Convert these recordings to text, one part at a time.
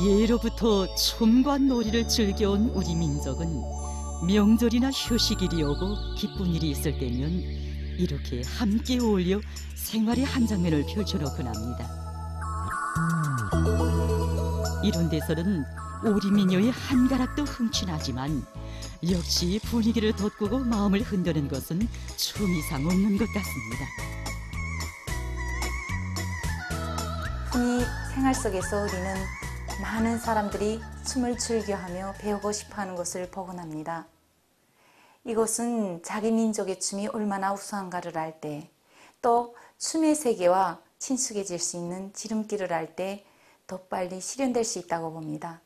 예로부터 춤과 놀이를 즐겨온 우리 민족은 명절이나 휴식일이 오고 기쁜 일이 있을 때면 이렇게 함께 어울려 생활의 한 장면을 펼쳐놓곤 합니다. 이런 데서는 우리 미녀의 한 가락도 흠취나지만 역시 분위기를 돋구고 마음을 흔드는 것은 춤 이상 없는 것 같습니다. 흔히 생활 속에서 우리는 많은 사람들이 춤을 즐겨하며 배우고 싶어하는 것을 보곤 합니다. 이것은 자기 민족의 춤이 얼마나 우수한가를 알 때, 또 춤의 세계와 친숙해질 수 있는 지름길을 알 때 더 빨리 실현될 수 있다고 봅니다.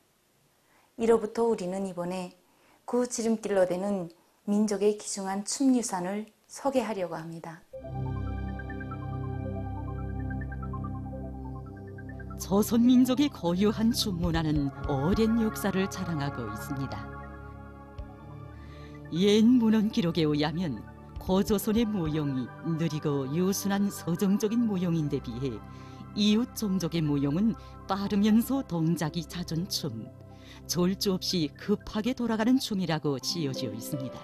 이로부터 우리는 이번에 그 지름길로 되는 민족의 귀중한 춤 유산을 소개하려고 합니다. 조선 민족의 고유한 춤 문화는 오랜 역사를 자랑하고 있습니다. 옛 문헌 기록에 의하면 고조선의 무용이 느리고 유순한 서정적인 무용인데 비해 이웃 종족의 무용은 빠르면서 동작이 잦은 춤, 절주 없이 급하게 돌아가는 춤이라고 지어져 있습니다.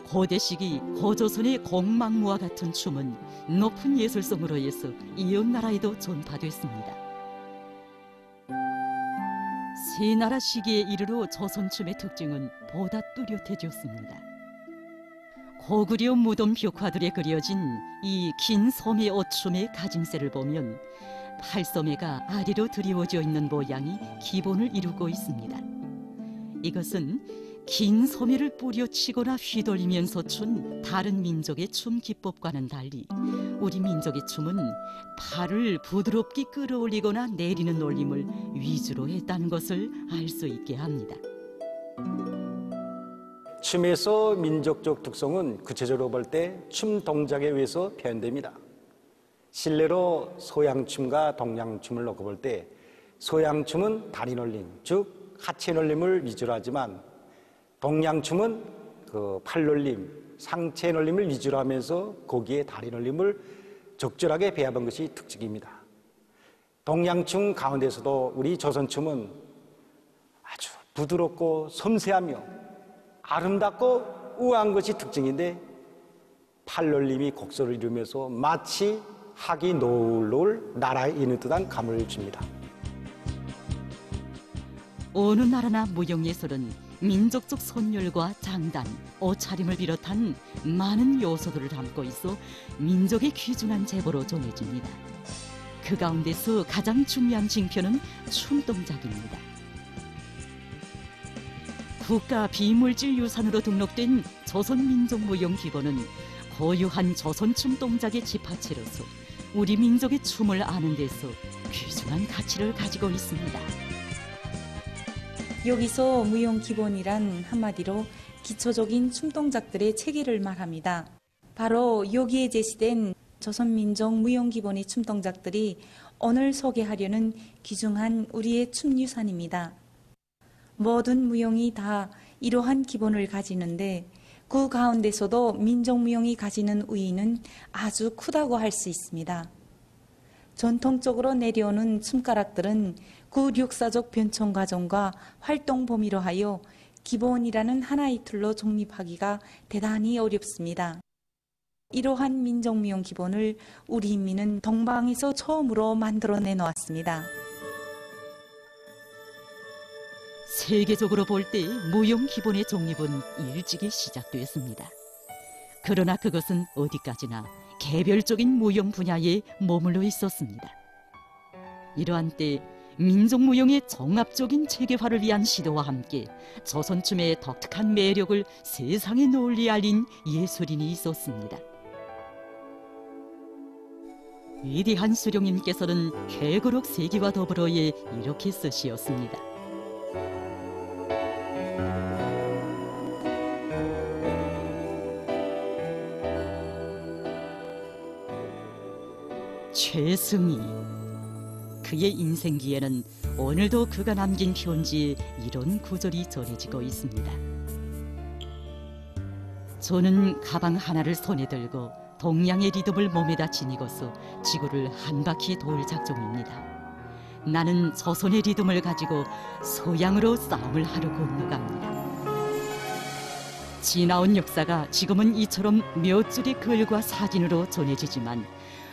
고대 시기 고조선의 공망무와 같은 춤은 높은 예술성으로 해서 이웃 나라에도 전파됐습니다. 세나라 시기에 이르러 조선춤의 특징은 보다 뚜렷해졌습니다. 고구려 무덤 벽화들에 그려진 이 긴 소매 옷춤의 가짐새를 보면 팔소매가 아래로 드리워져 있는 모양이 기본을 이루고 있습니다. 이것은 긴 소매를 뿌려치거나 휘돌리면서 춘 다른 민족의 춤 기법과는 달리 우리 민족의 춤은 팔을 부드럽게 끌어올리거나 내리는 놀림을 위주로 했다는 것을 알 수 있게 합니다. 춤에서 민족적 특성은 구체적으로 볼 때 춤 동작에 의해서 표현됩니다. 실내로 소양춤과 동양춤을 놓고 볼 때 소양춤은 다리 놀림, 즉 하체 놀림을 위주로 하지만 동양춤은 그 팔 놀림, 상체 놀림을 위주로 하면서 거기에 다리 놀림을 적절하게 배합한 것이 특징입니다. 동양춤 가운데서도 우리 조선춤은 아주 부드럽고 섬세하며 아름답고 우아한 것이 특징인데 팔 놀림이 곡소를 이루면서 마치 학이 노을노을 나라에 있는 듯한 감을 줍니다. 어느 나라나 무용예술은 민족적 선율과 장단, 옷차림을 비롯한 많은 요소들을 담고 있어 민족의 귀중한 제보로 전해집니다. 그 가운데서 가장 중요한 징표는 춤 동작입니다. 국가 비물질 유산으로 등록된 조선민족무용기본은 고유한 조선춤 동작의 지파체로서 우리 민족의 춤을 아는 데서 귀중한 가치를 가지고 있습니다. 여기서 무용기본이란 한마디로 기초적인 춤 동작들의 체계를 말합니다. 바로 여기에 제시된 조선민족 무용기본의 춤 동작들이 오늘 소개하려는 귀중한 우리의 춤 유산입니다. 모든 무용이 다 이러한 기본을 가지는데 그 가운데서도 민족무용이 가지는 우위는 아주 크다고 할 수 있습니다. 전통적으로 내려오는 춤가락들은 그 역사적 변천 과정과 활동 범위로 하여 기본이라는 하나의 틀로 정립하기가 대단히 어렵습니다. 이러한 민족무용 기본을 우리 인민은 동방에서 처음으로 만들어내 놓았습니다. 세계적으로 볼 때 무용 기본의 정립은 일찍이 시작됐습니다. 그러나 그것은 어디까지나 개별적인 무용 분야에 머물러 있었습니다. 이러한 때 민족무용의 종합적인 체계화를 위한 시도와 함께 조선춤의 독특한 매력을 세상에 널리 알린 예술인이 있었습니다. 위대한 수령님께서는 회거록 세기와 더불어에 이렇게 쓰시었습니다. 최승희, 그의 인생기에는 오늘도 그가 남긴 편지에 이런 구절이 전해지고 있습니다. 저는 가방 하나를 손에 들고 동양의 리듬을 몸에다 지니고서 지구를 한 바퀴 돌 작정입니다. 나는 조선의 리듬을 가지고 서양으로 싸움을 하려고 건너갑니다. 지나온 역사가 지금은 이처럼 몇 줄의 글과 사진으로 전해지지만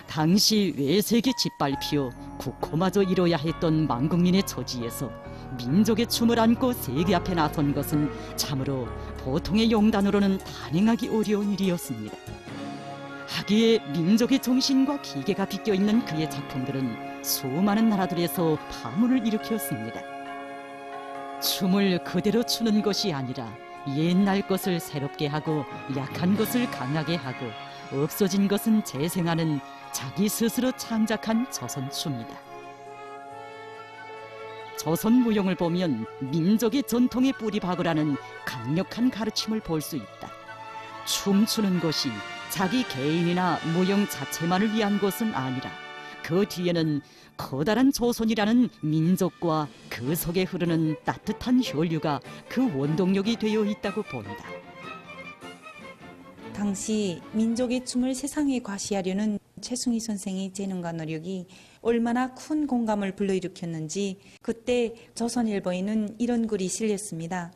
당시 외색이 짓밟히어 국호마저 이뤄야 했던 만국민의 처지에서 민족의 춤을 안고 세계 앞에 나선 것은 참으로 보통의 영단으로는 단행하기 어려운 일이었습니다. 하기에 민족의 정신과 기계가 비껴있는 그의 작품들은 수많은 나라들에서 파문을 일으켰습니다. 춤을 그대로 추는 것이 아니라 옛날 것을 새롭게 하고 약한 것을 강하게 하고 없어진 것은 재생하는 자기 스스로 창작한 조선춤이다. 조선 무용을 보면 민족의 전통에 뿌리 박으라는 강력한 가르침을 볼 수 있다. 춤추는 것이 자기 개인이나 무용 자체만을 위한 것은 아니라 그 뒤에는 커다란 조선이라는 민족과 그 속에 흐르는 따뜻한 혈류가 그 원동력이 되어 있다고 본다. 당시 민족의 춤을 세상에 과시하려는 최승희 선생의 재능과 노력이 얼마나 큰 공감을 불러일으켰는지 그때 조선일보에는 이런 글이 실렸습니다.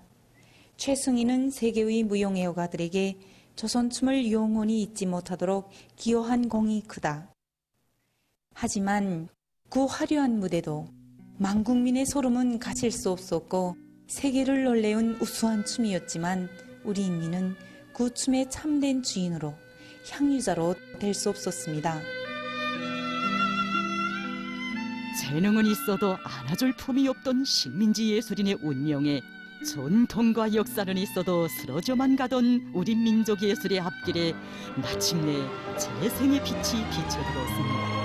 최승희는 세계의 무용애호가들에게 조선춤을 영원히 잊지 못하도록 기여한 공이 크다. 하지만 그 화려한 무대도 만국민의 소름은 가실 수 없었고 세계를 놀래운 우수한 춤이었지만 우리 인민은 그 춤의 참된 주인으로 향유자로 될 수 없었습니다. 재능은 있어도 안아줄 품이 없던 식민지 예술인의 운명에 전통과 역사는 있어도 쓰러져만 가던 우리 민족 예술의 앞길에 마침내 재생의 빛이 비춰들었습니다.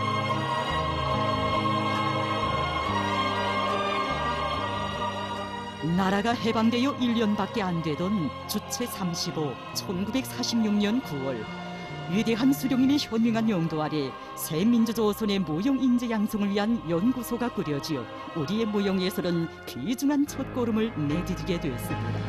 나라가 해방되어 1년밖에 안 되던 주체 35, 1946년 9월 위대한 수령님의 현명한 영도 아래 새 민주조선의 무용 인재 양성을 위한 연구소가 꾸려지어 우리의 무용 예술은 귀중한 첫걸음을 내디디게 되었습니다.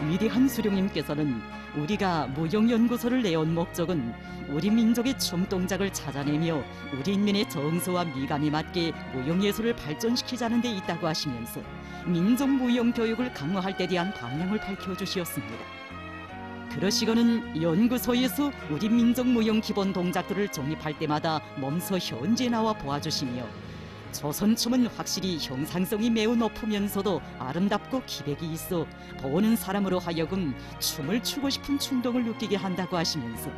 위대한 수령님께서는 우리가 무용연구소를 내온 목적은 우리 민족의 춤 동작을 찾아내며 우리 인민의 정서와 미감에 맞게 무용예술을 발전시키자는 데 있다고 하시면서 민족 무용 교육을 강화할 데 대한 방향을 밝혀주시었습니다. 그러시고는 연구소에서 우리 민족 무용 기본 동작들을 정립할 때마다 몸소 현지에 나와 보아주시며 조선춤은 확실히 형상성이 매우 높으면서도 아름답고 기백이 있어 보는 사람으로 하여금 춤을 추고 싶은 충동을 느끼게 한다고 하시면서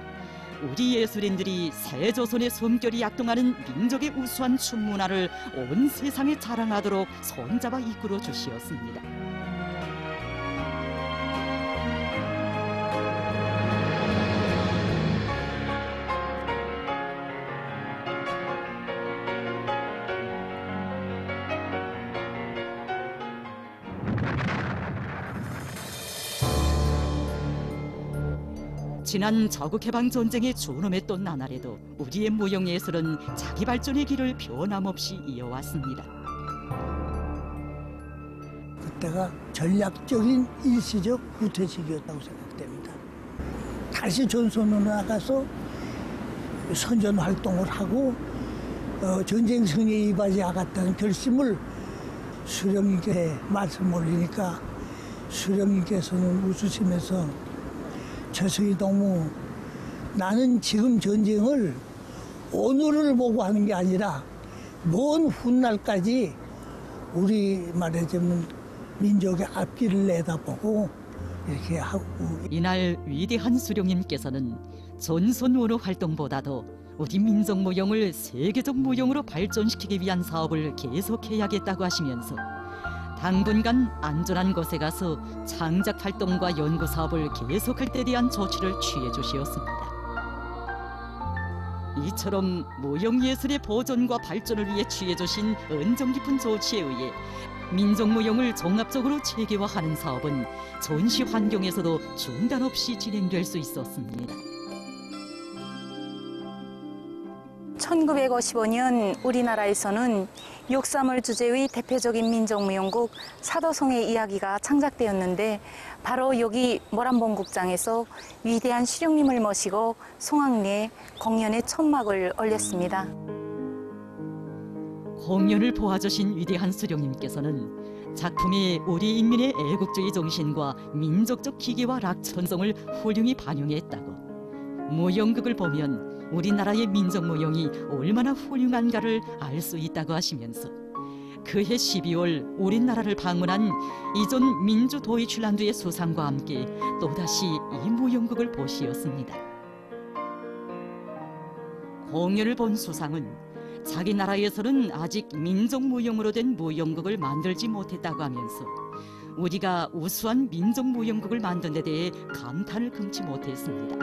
우리 예술인들이 새 조선의 숨결이 약동하는 민족의 우수한 춤 문화를 온 세상에 자랑하도록 손잡아 이끌어 주시었습니다. 지난 자국해방전쟁에 준엄했던 나날에도 우리의 무용예술은 자기 발전의 길을 변함없이 이어왔습니다. 그때가 전략적인 일시적 후퇴식이었다고 생각됩니다. 다시 전선으로 나가서 선전 활동을 하고 전쟁 승리에 이바지하겠다는 결심을 수령님께 말씀 올리니까 수령님께서는 웃으시면서 최승희 동무, 나는 지금 전쟁을 오늘을 보고 하는 게 아니라 먼 훗날까지 우리 말하자면 민족의 앞길을 내다보고 이렇게 하고. 이날 위대한 수령님께서는 전선 원호 활동보다도 우리 민족 무용을 세계적 무용으로 발전시키기 위한 사업을 계속해야겠다고 하시면서 당분간 안전한 곳에 가서 창작 활동과 연구 사업을 계속할 때 대한 조치를 취해 주시었습니다. 이처럼 무용예술의 보존과 발전을 위해 취해 주신 은정 깊은 조치에 의해 민족무용을 종합적으로 체계화하는 사업은 전시 환경에서도 중단 없이 진행될 수 있었습니다. 1955년 우리나라에서는 육삼을 주제의 대표적인 민족무용국 사도송의 이야기가 창작되었는데 바로 여기 모란봉국장에서 위대한 시령님을 모시고 송악리에 공연의 첫막을 올렸습니다. 공연을 보아주신 위대한 수령님께서는 작품에 우리 인민의 애국주의 정신과 민족적 기계와 락천성을 훌륭히 반영했다고, 무용극을 보면 우리나라의 민족 무용이 얼마나 훌륭한가를 알 수 있다고 하시면서 그해 12월 우리나라를 방문한 이존 민주 도이칠란드의 수상과 함께 또다시 이 무용극을 보시었습니다. 공연을 본 수상은 자기 나라에서는 아직 민족 무용으로 된 무용극을 만들지 못했다고 하면서 우리가 우수한 민족 무용극을 만든 데 대해 감탄을 금치 못했습니다.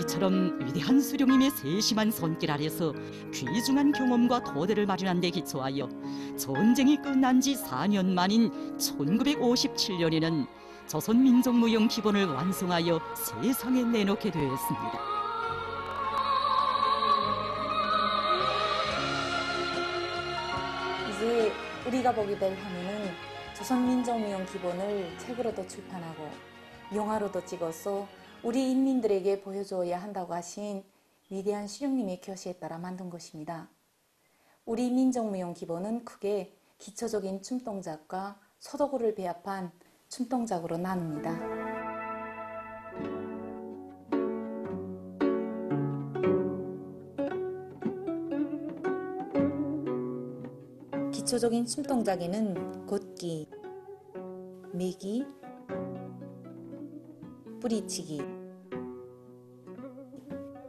이처럼 위대한 수령님의 세심한 손길 아래서 귀중한 경험과 토대를 마련한 데 기초하여 전쟁이 끝난 지 4년 만인 1957년에는 조선민족무용 기본을 완성하여 세상에 내놓게 되었습니다. 이제 우리가 보게 될 화면은 조선민족무용 기본을 책으로도 출판하고 영화로도 찍어서 우리 인민들에게 보여줘야 한다고 하신 위대한 수령님의 교시에 따라 만든 것입니다. 우리 민족무용 기본은 크게 기초적인 춤동작과 소도구를 배합한 춤동작으로 나눕니다. 기초적인 춤동작에는 걷기, 매기, 뿌리치기,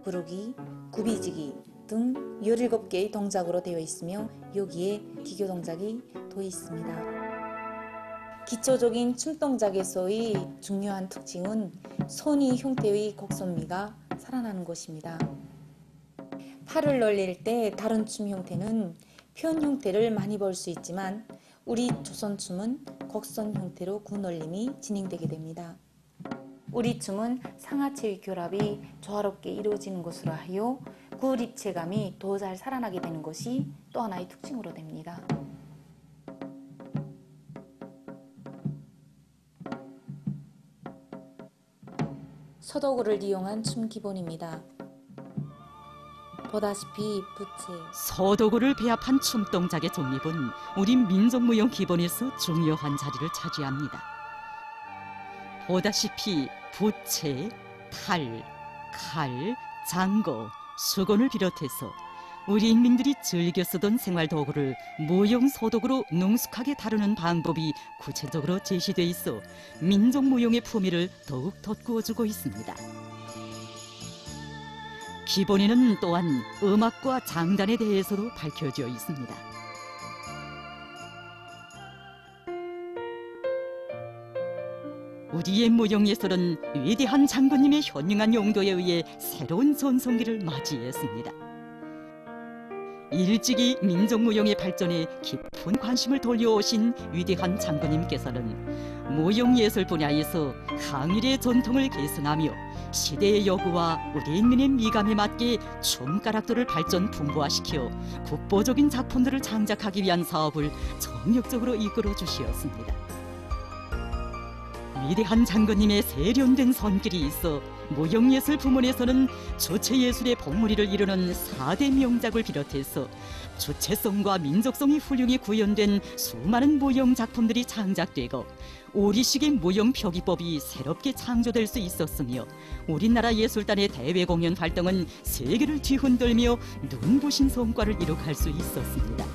구르기, 굽이지기 등 17개의 동작으로 되어 있으며 여기에 기교 동작이 더해 있습니다. 기초적인 춤동작에서의 중요한 특징은 손이 형태의 곡선미가 살아나는 것입니다. 팔을 놀릴 때 다른 춤 형태는 편 형태를 많이 볼 수 있지만 우리 조선춤은 곡선 형태로 구놀림이 진행되게 됩니다. 우리 춤은 상하체의 결합이 조화롭게 이루어지는 것으로 하여 구립체감이 더 잘 살아나게 되는 것이 또 하나의 특징으로 됩니다. 소도구를 이용한 춤 기본입니다. 보다시피 부채, 소도구를 배합한 춤동작의 정립은 우리 민족무용 기본에서 중요한 자리를 차지합니다. 보다시피 부채, 탈, 칼, 장거, 수건을 비롯해서 우리 인민들이 즐겨 쓰던 생활도구를 무용 소도구로 능숙하게 다루는 방법이 구체적으로 제시돼 있어 민족무용의 품위를 더욱 돋구어주고 있습니다. 기본에는 또한 음악과 장단에 대해서도 밝혀져 있습니다. 우리의 무용예술은 위대한 장군님의 현명한 용도에 의해 새로운 전성기를 맞이했습니다. 일찍이 민족무용의 발전에 깊은 관심을 돌려오신 위대한 장군님께서는 무용예술 분야에서 항일의 전통을 계승하며 시대의 요구와 우리 인민의 미감에 맞게 춤가락도를 발전 풍부화시켜 국보적인 작품들을 창작하기 위한 사업을 정력적으로 이끌어 주시었습니다. 위대한 장군님의 세련된 손길이 있어 무용예술 부문에서는 주체예술의 봉우리를 이루는 4대 명작을 비롯해서 주체성과 민족성이 훌륭히 구현된 수많은 무용 작품들이 창작되고 우리식의 무용 표기법이 새롭게 창조될 수 있었으며 우리나라 예술단의 대외 공연 활동은 세계를 뒤흔들며 눈부신 성과를 이룩할 수 있었습니다.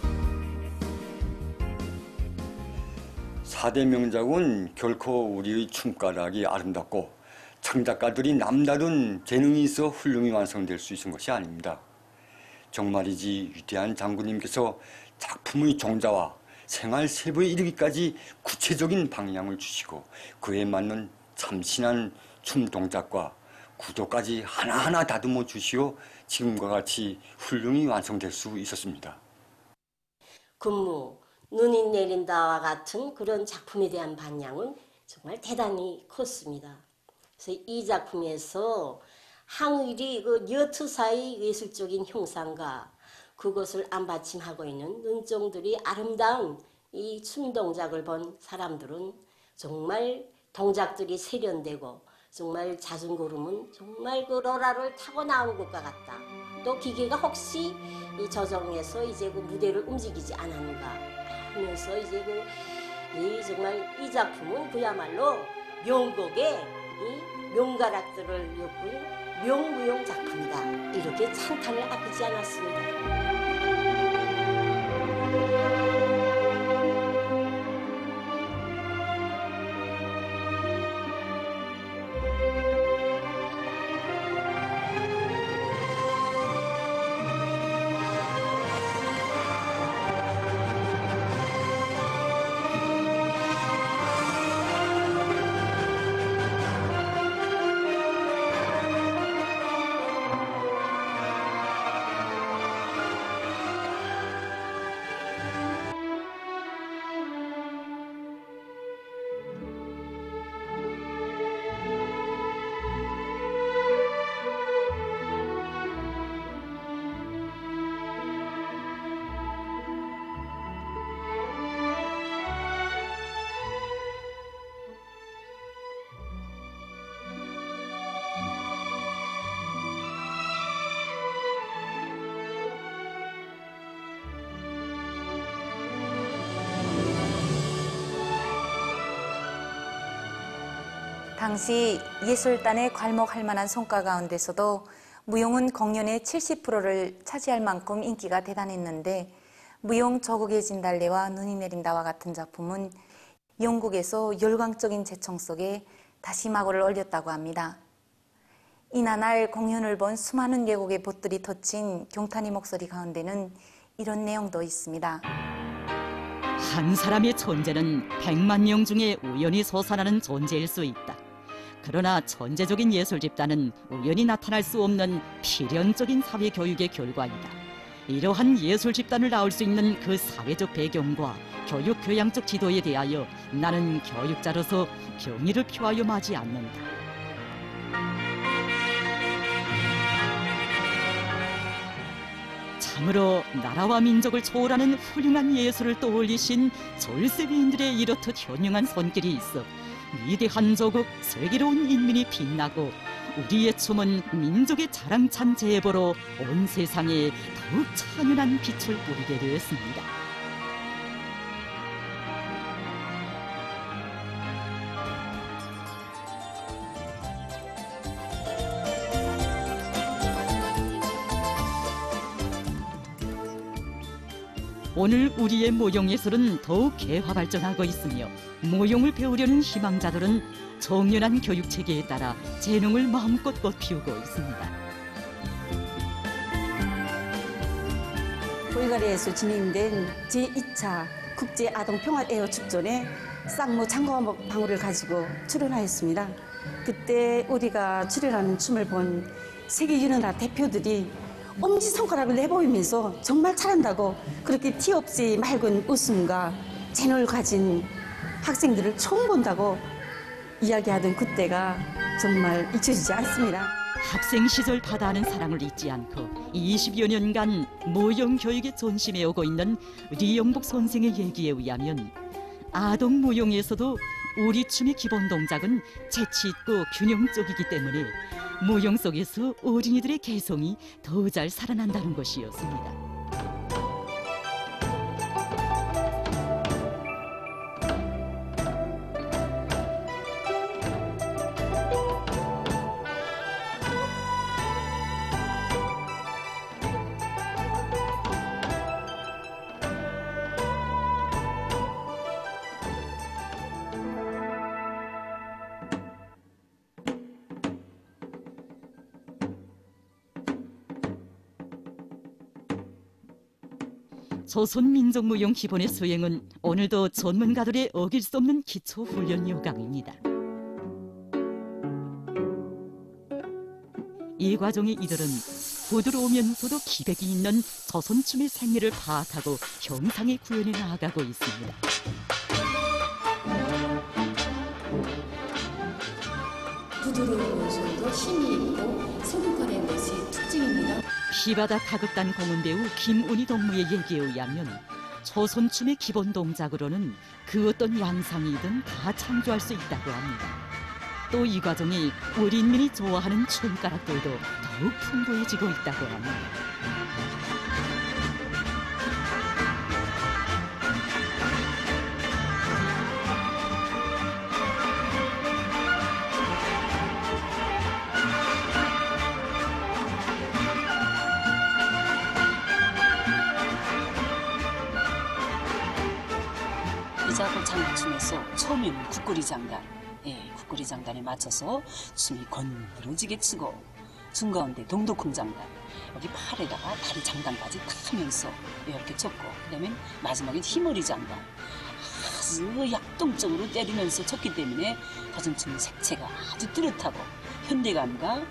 4대 명작은 결코 우리의 춤가락이 아름답고 창작가들이 남다른 재능이 있어 훌륭히 완성될 수 있는 것이 아닙니다. 정말이지 위대한 장군님께서 작품의 종자와 생활 세부에 이르기까지 구체적인 방향을 주시고 그에 맞는 참신한 춤 동작과 구도까지 하나하나 다듬어 주시어 지금과 같이 훌륭히 완성될 수 있었습니다. 근무, 눈이 내린다와 같은 그런 작품에 대한 반향은 정말 대단히 컸습니다. 그래서 이 작품에서 항일이 그 여투사의 예술적인 형상과 그것을 안받침하고 있는 눈종들이 아름다운 이 춤 동작을 본 사람들은 정말 동작들이 세련되고 정말 자전거름은 정말 그 러라를 타고 나온 것과 같다. 또 기계가 혹시 이 저정에서 이제 그 무대를 움직이지 않았는가 하면서 이제 이 정말 이 작품은 그야말로 명곡의 이 명가락들을 엮은 명무용 작품이다. 이렇게 찬탄을 아끼지 않았습니다. 당시 예술단에 괄목할 만한 성과 가운데서도 무용은 공연의 70%를 차지할 만큼 인기가 대단했는데 무용 조국의 진달래와 눈이 내린다와 같은 작품은 영국에서 열광적인 재청 속에 다시 막을 올렸다고 합니다. 이날 공연을 본 수많은 계곡의 봇들이 터친 경탄의 목소리 가운데는 이런 내용도 있습니다. 한 사람의 존재는 100만 명 중에 우연히 솟아나는 존재일 수 있다. 그러나 전제적인 예술 집단은 우연히 나타날 수 없는 필연적인 사회 교육의 결과이다. 이러한 예술 집단을 낳을 수 있는 그 사회적 배경과 교육 교양적 지도에 대하여 나는 교육자로서 경의를 표하여 마지 않는다. 참으로 나라와 민족을 초월하는 훌륭한 예술을 떠올리신 졸세위인들의 이렇듯 현명한 손길이 있어 위대한 조국, 슬기로운 인민이 빛나고 우리의 춤은 민족의 자랑찬 제보로 온 세상에 더욱 찬연한 빛을 뿌리게 되었습니다. 오늘 우리의 무용예술은 더욱 개화 발전하고 있으며 무용을 배우려는 희망자들은 정연한 교육체계에 따라 재능을 마음껏 꽃피우고 있습니다. 불가리아에서 진행된 제2차 국제아동평화에어축전에 쌍무 장구방울을 가지고 출연하였습니다. 그때 우리가 출연하는 춤을 본 세계유능나 대표들이 엄지손가락을 내보이면서 정말 잘한다고 그렇게 티 없이 맑은 웃음과 재능을 가진 학생들을 처음 본다고 이야기하던 그때가 정말 잊혀지지 않습니다. 학생 시절 바다하는 사랑을 잊지 않고 20여 년간 무용 교육에 전심해 오고 있는 리영복 선생의 얘기에 의하면 아동 무용에서도 우리 춤의 기본 동작은 재치 있고 균형적이기 때문에 무용 속에서 어린이들의 개성이 더 잘 살아난다는 것이었습니다. 조선 민족무용 기본의 수행은 오늘도 전문가들의 어길 수 없는 기초 훈련 요강입니다. 이 과정의 이들은 부드러우면서도 기백이 있는 조선춤의 생리를 파악하고 형상에 구현해 나아가고 있습니다. 부드러우면서도 힘이 있고 성과된 것이 특징입니다. 피바다 가극단 공은배우 김운희 동무의 얘기에 의하면 조선춤의 기본 동작으로는 그 어떤 양상이든 다 창조할 수 있다고 합니다. 또 이 과정이 우리 인민이 좋아하는 춤가락들도 더욱 풍부해지고 있다고 합니다. 이자고 장구춤에서 처음에는 국거리 장단, 국거리 장단에 맞춰서 춤이 건드러지게 추고 중가운데 동독훈 장단, 여기 팔에다가 다리 장단까지 탁 하면서 이렇게 쳤고, 그다음에 마지막에 휘머리 장단, 아주 약동적으로 때리면서 쳤기 때문에 조선춤 색채가 아주 뚜렷하고 현대감과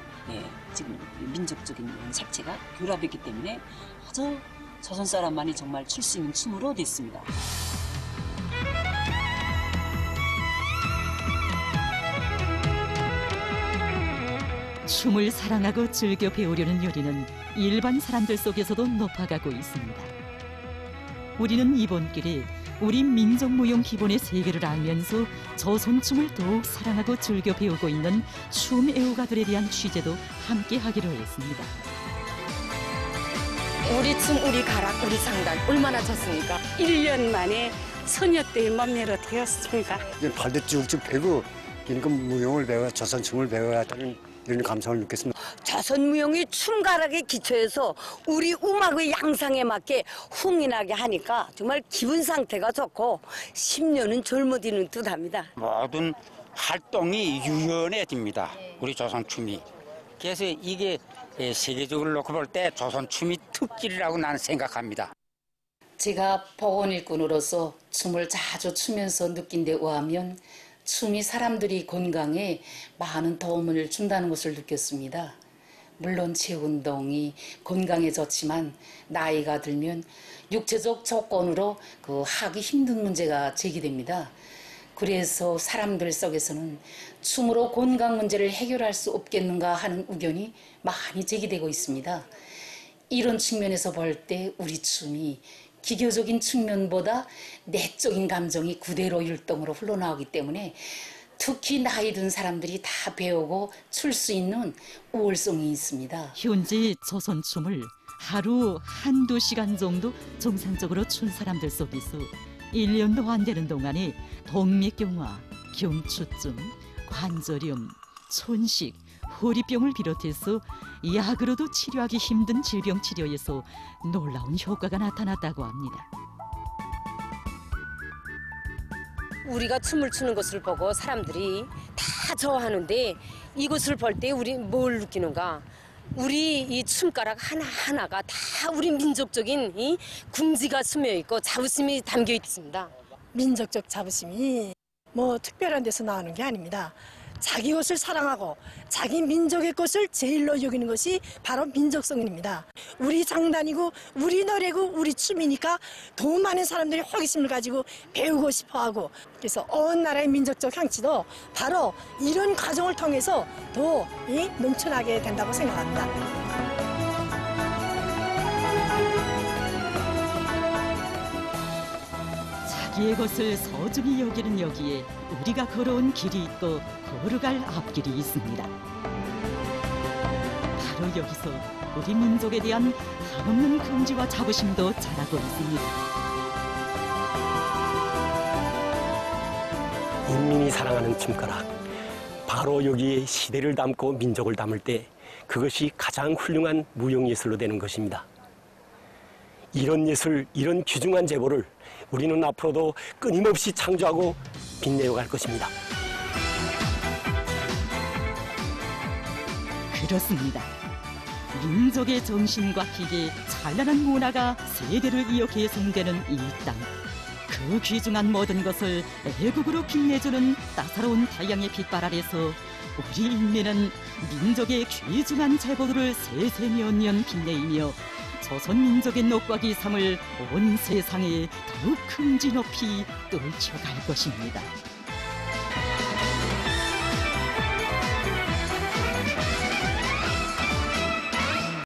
지금 민족적인 색채가 결합했기 때문에 아주 조선 사람만이 정말 출 수 있는 춤으로 됐습니다. 춤을 사랑하고 즐겨 배우려는 요리는 일반 사람들 속에서도 높아가고 있습니다. 우리는 이번 길에 우리 민족무용 기본의 세계를 알면서 조선춤을 더욱 사랑하고 즐겨 배우고 있는 춤 애호가들에 대한 취재도 함께 하기로 했습니다. 우리 춤, 우리 가락, 우리 장단 얼마나 좋습니까? 1년 만에 소녀 때의 몸매로 되었습니다. 발도 쭉쭉 펴고 임금 무용을 배워 조선춤을 배워야 하는 이런 감성을 느꼈습니다. 조선무용이 춤가락에 기초해서 우리 음악의 양상에 맞게 흥이 나게 하니까 정말 기분 상태가 좋고 10년은 젊어지는 듯합니다. 모든 활동이 유연해집니다. 우리 조선춤이. 그래서 이게 세계적으로 놓고 볼 때 조선춤이 특질이라고 나는 생각합니다. 제가 복원일꾼으로서 춤을 자주 추면서 느낀 데 의하면 춤이 사람들이 건강에 많은 도움을 준다는 것을 느꼈습니다. 물론 체운동이 건강에 좋지만 나이가 들면 육체적 조건으로 하기 힘든 문제가 제기됩니다. 그래서 사람들 속에서는 춤으로 건강 문제를 해결할 수 없겠는가 하는 의견이 많이 제기되고 있습니다. 이런 측면에서 볼 때 우리 춤이 기교적인 측면보다 내적인 감정이 그대로 율동으로 흘러나오기 때문에 특히 나이 든 사람들이 다 배우고 출 수 있는 우월성이 있습니다. 현재 조선춤을 하루 한두 시간 정도 정상적으로 춘 사람들 속에서 1년도 안 되는 동안에 동맥경화, 경추증, 관절염, 촌식, 허리병을 비롯해서 약으로도 치료하기 힘든 질병 치료에서 놀라운 효과가 나타났다고 합니다. 우리가 춤을 추는 것을 보고 사람들이 다 좋아하는데 이것을 볼 때 우리 뭘 느끼는가? 우리 이 춤가락 하나하나가 다 우리 민족적인 이 궁지가 스며 있고 자부심이 담겨 있습니다. 민족적 자부심이 뭐 특별한 데서 나오는 게 아닙니다. 자기 것을 사랑하고 자기 민족의 것을 제일로 여기는 것이 바로 민족성입니다. 우리 장단이고 우리 노래고 우리 춤이니까 더 많은 사람들이 호기심을 가지고 배우고 싶어하고 그래서 온 나라의 민족적 향취도 바로 이런 과정을 통해서 더 넘쳐나게 된다고 생각합니다. 자기의 것을 소중히 여기는 여기에 우리가 걸어온 길이 있고 걸어갈 앞길이 있습니다. 바로 여기서 우리 민족에 대한 한없는 긍지와 자부심도 자라고 있습니다. 인민이 사랑하는 춤가락, 바로 여기에 시대를 담고 민족을 담을 때 그것이 가장 훌륭한 무용예술로 되는 것입니다. 이런 예술, 이런 귀중한 제보를 우리는 앞으로도 끊임없이 창조하고 빛내어 갈 것입니다. 그렇습니다. 민족의 정신과 기계, 찬란한 문화가 세대를 이어 계승되는 이 땅. 그 귀중한 모든 것을 애국으로 빛내주는 따사로운太陽의 빛발 아래서 우리 인민은 민족의 귀중한 제보들을 세세년년 빛내이며 조선 민족의 녹과 기상을 온 세상에 더욱 긍지 높이 떨쳐갈 것입니다.